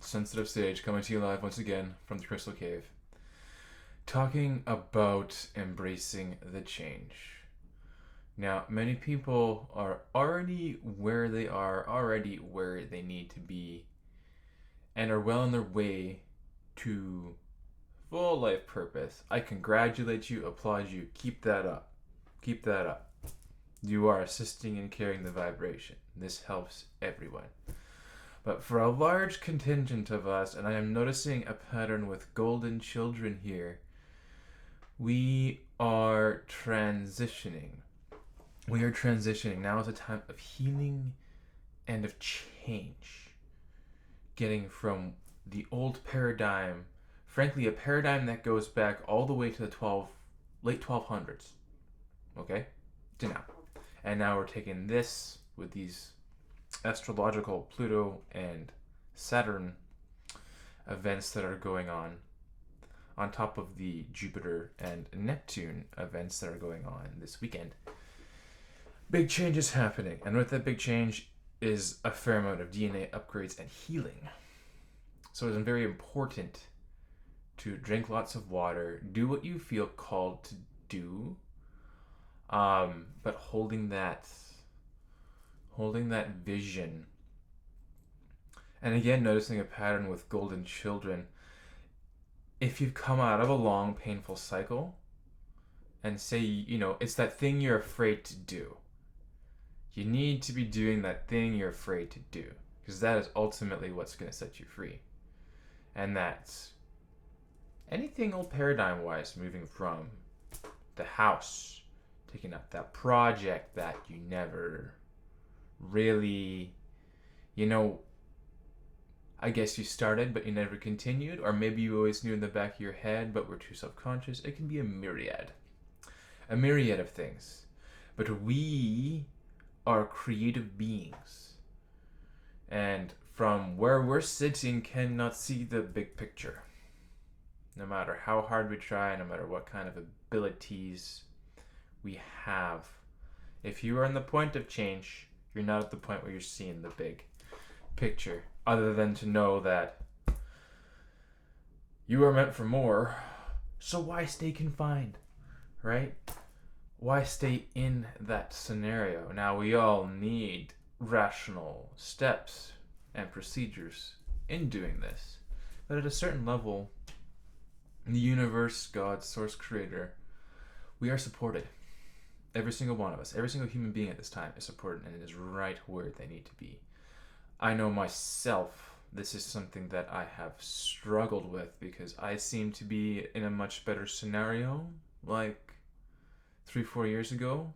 Sensitive Sage, coming to you live once again from the Crystal Cave. Talking about embracing the change. Now, many people are already where they are, already where they need to be, and are well on their way to full life purpose. I congratulate you, applaud you, keep that up. Keep that up. You are assisting in carrying the vibration. This helps everyone. But for a large contingent of us, and I am noticing a pattern with golden children here, we are transitioning. We are transitioning. Now is a time of healing and of change. Getting from the old paradigm, frankly, a paradigm that goes back all the way to the late 1200s, okay, to now. And now we're taking this with these astrological Pluto and Saturn events that are going on top of the Jupiter and Neptune events that are going on this weekend. Big change is happening, and with that big change is a fair amount of DNA upgrades and healing. So it's very important to drink lots of water, do what you feel called to do, but holding that vision. And again, noticing a pattern with golden children. If you've come out of a long, painful cycle, and say, it's that thing you're afraid to do. You need to be doing that thing you're afraid to do, because that is ultimately what's going to set you free. And that's anything old paradigm-wise, moving from the house, taking up that project that you never really, I guess you started, but you never continued, or maybe you always knew in the back of your head, but were too self-conscious. It can be a myriad of things. But we are creative beings, and from where we're sitting, cannot see the big picture. No matter how hard we try, no matter what kind of abilities we have, if you are in the point of change, you're not at the point where you're seeing the big picture, other than to know that you are meant for more. So why stay confined, right? Why stay in that scenario? Now, we all need rational steps and procedures in doing this, but at a certain level, the universe, God, source, creator, we are supported. Every single one of us, every single human being at this time is supported and is right where they need to be. I know myself, this is something that I have struggled with, because I seem to be in a much better scenario like 3-4 years ago.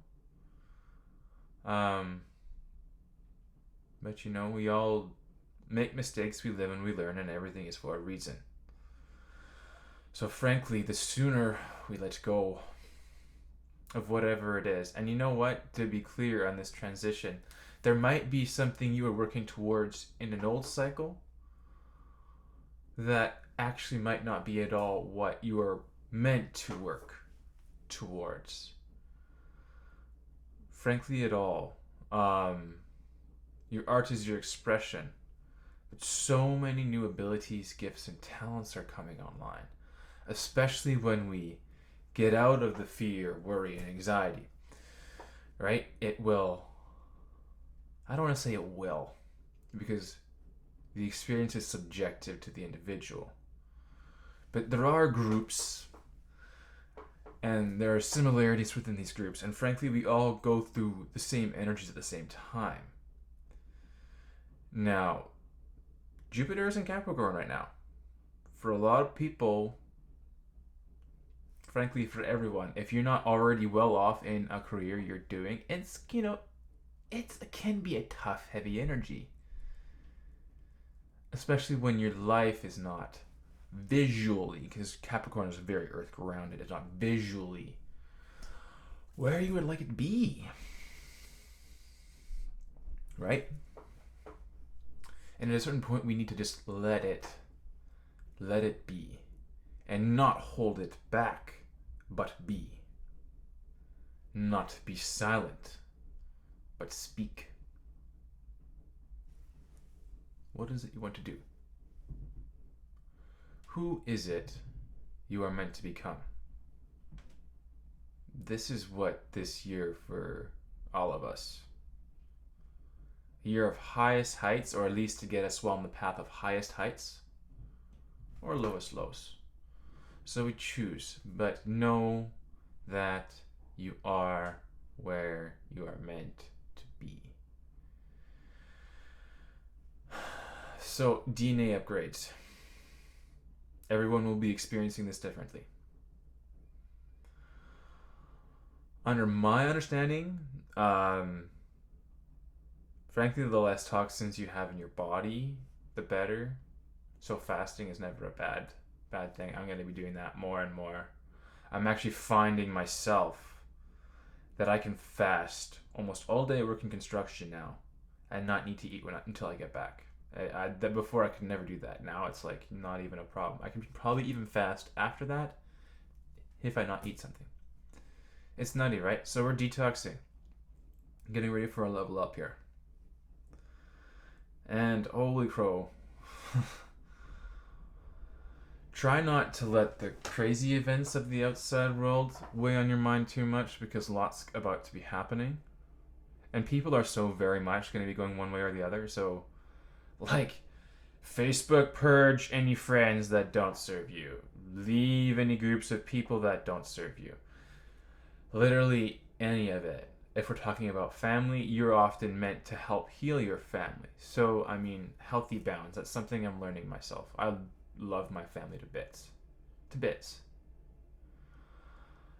But we all make mistakes, we live and we learn, and everything is for a reason. So frankly, the sooner we let go of whatever it is, and you know what, to be clear on this transition, there might be something you were working towards in an old cycle that actually might not be at all what you are meant to work towards. Frankly, at all. Your art is your expression. But so many new abilities, gifts, and talents are coming online, especially when we get out of the fear, worry, and anxiety. Right? It will. I don't want to say it will, because the experience is subjective to the individual. But there are groups, and there are similarities within these groups, and frankly, we all go through the same energies at the same time. Now, Jupiter is in Capricorn right now. For a lot of people, frankly, for everyone, if you're not already well off in a career you're doing, it can be a tough, heavy energy. Especially when your life is not visually, because Capricorn is very earth grounded, it's not visually where you would like it to be, right? And at a certain point, we need to just let it be, and not hold it back, but be. Not be silent, but speak. What is it you want to do? Who is it you are meant to become? This is what this year for all of us. A year of highest heights, or at least to get us well on the path of highest heights, or lowest lows. So we choose, but know that you are where you are meant to be. So DNA upgrades. Everyone will be experiencing this differently. Under my understanding, frankly, the less toxins you have in your body, the better. So fasting is never a bad thing. I'm going to be doing that more and more. I'm actually finding myself that I can fast almost all day working construction now and not need to eat until I get back. Before I could never do that. Now it's like not even a problem. I can probably even fast after that if I not eat something. It's nutty, right? So we're detoxing, getting ready for a level up here. And holy crow, try not to let the crazy events of the outside world weigh on your mind too much, because lots about to be happening. And people are so very much going to be going one way or the other. So, like, Facebook purge any friends that don't serve you. Leave any groups of people that don't serve you. Literally any of it. If we're talking about family, you're often meant to help heal your family. So, I mean, healthy bounds. That's something I'm learning myself. I love my family to bits. To bits.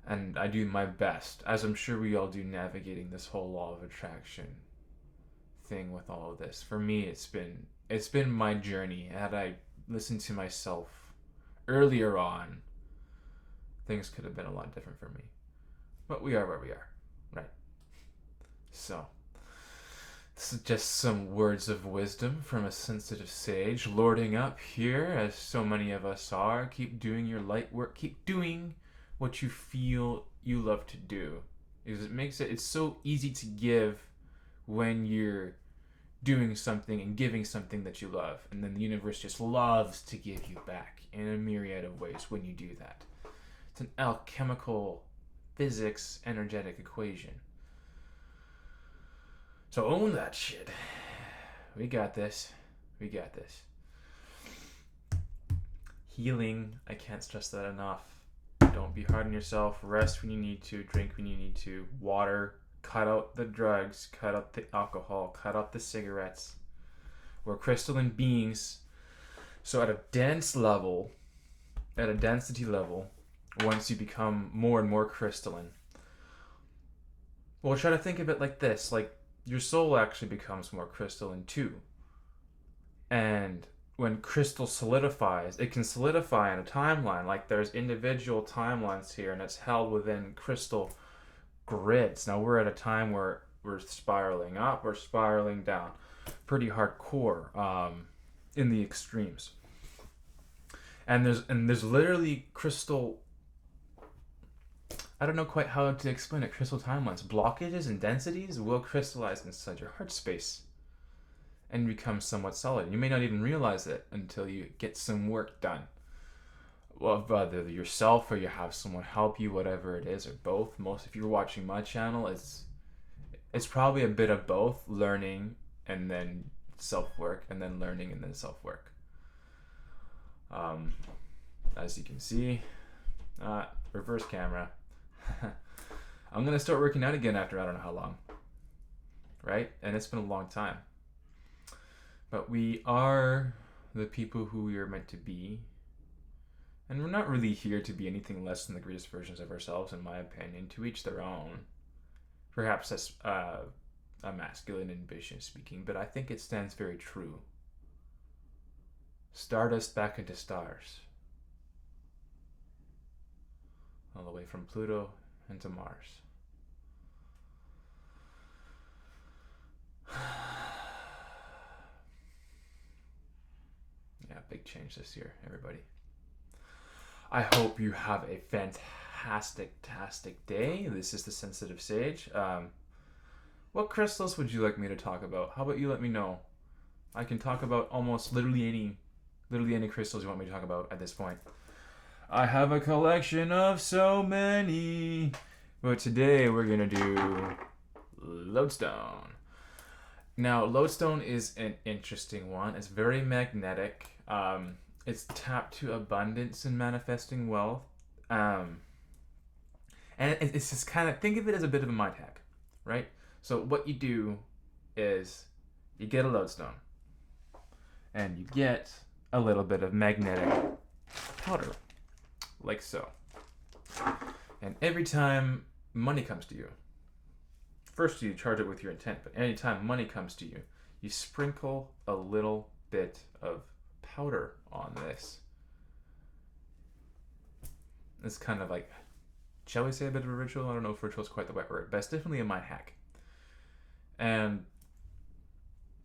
And I do my best, as I'm sure we all do, navigating this whole law of attraction thing with all of this. For me, it's been my journey. Had I listened to myself earlier on, things could have been a lot different for me. But we are where we are, right? So, this is just some words of wisdom from a sensitive sage, lording up here, as so many of us are. Keep doing your light work. Keep doing what you feel you love to do. Because it's so easy to give when you're doing something and giving something that you love. And then the universe just loves to give you back in a myriad of ways when you do that. It's an alchemical physics energetic equation. So own that shit. We got this. We got this. Healing, I can't stress that enough. Don't be hard on yourself. Rest when you need to. Drink when you need to. Water. Cut out the drugs. Cut out the alcohol. Cut out the cigarettes. We're crystalline beings. So at a dense level, at a density level, once you become more and more crystalline, well, try to think of it like this. Like, your soul actually becomes more crystalline too. And when crystal solidifies, it can solidify in a timeline. Like, there's individual timelines here, and it's held within crystal grids. Now we're at a time where we're spiraling up, we're spiraling down, pretty hardcore in the extremes. And there's literally crystal, I don't know quite how to explain it, crystal timelines. Blockages and densities will crystallize inside your heart space and become somewhat solid. You may not even realize it until you get some work done. Well, whether yourself or you have someone help you, whatever it is, or both. Most, if you're watching my channel, it's probably a bit of both, learning and then self-work, and then learning and then self-work. As you can see, reverse camera. I'm gonna start working out again after I don't know how long, right? And it's been a long time. But we are the people who we are meant to be. And we're not really here to be anything less than the greatest versions of ourselves, in my opinion. To each their own. Perhaps that's a masculine ambition speaking, but I think it stands very true. Stardust back into stars. All the way from Pluto into Mars. Yeah, big change this year, everybody. I hope you have a fantastic day. This is the Sensitive Sage. What crystals would you like me to talk about? How about you let me know? I can talk about almost literally literally any crystals you want me to talk about at this point. I have a collection of so many, but today we're gonna do lodestone. Now, lodestone is an interesting one. It's very magnetic. It's tapped to abundance and manifesting wealth. And it's just kind of, think of it as a bit of a mind hack, right? So what you do is you get a lodestone and you get a little bit of magnetic powder, like so. And every time money comes to you, first you charge it with your intent, but anytime money comes to you, you sprinkle a little bit of powder on this. It's kind of like, shall we say a bit of a ritual? I don't know if ritual is quite the right word, but it's definitely a mind hack. And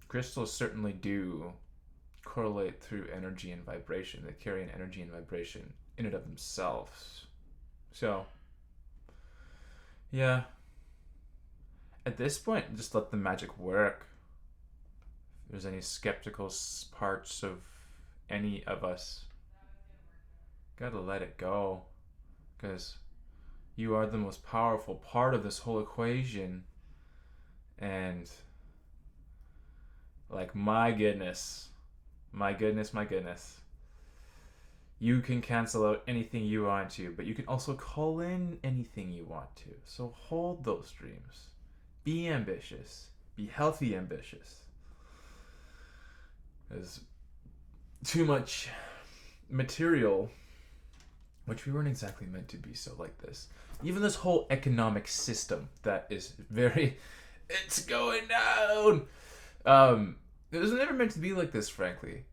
crystals certainly do correlate through energy and vibration. They carry an energy and vibration in and of themselves. So, yeah. At this point, just let the magic work. If there's any skeptical parts of any of us, gotta let it go. Because you are the most powerful part of this whole equation. And, like, my goodness. You can cancel out anything you want to, but you can also call in anything you want to. So hold those dreams. Be ambitious. Be healthy ambitious. There's too much material, which we weren't exactly meant to be so like this. Even this whole economic system that is very, it's going down. It was never meant to be like this, frankly.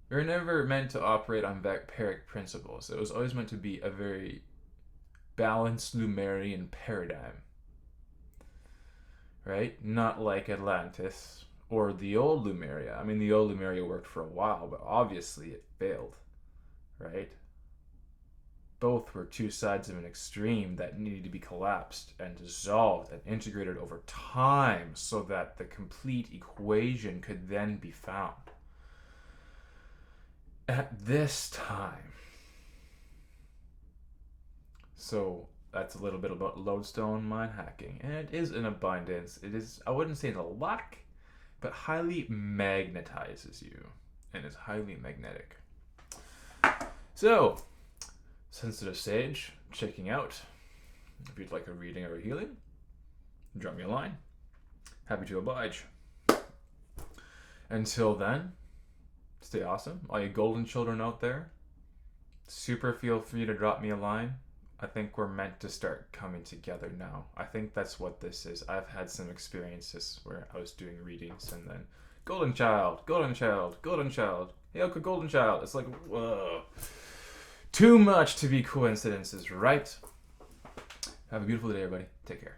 We were never meant to operate on vampiric principles. It was always meant to be a very balanced Lemurian paradigm. Right? Not like Atlantis or the old Lemuria. I mean, the old Lemuria worked for a while, but obviously it failed. Right? Both were two sides of an extreme that needed to be collapsed and dissolved and integrated over time so that the complete equation could then be found. At this time. So that's a little bit about lodestone mind hacking. And it is in abundance. It is, I wouldn't say in a lack, but highly magnetizes you and is highly magnetic. So, sensitive sage, checking out. If you'd like a reading or a healing, drop me a line. Happy to oblige. Until then, stay awesome. All you golden children out there, super feel free to drop me a line. I think we're meant to start coming together now. I think that's what this is. I've had some experiences where I was doing readings and then golden child, golden child, golden child, hey, okay, golden child. It's like, whoa. Too much to be coincidences, right? Have a beautiful day, everybody. Take care.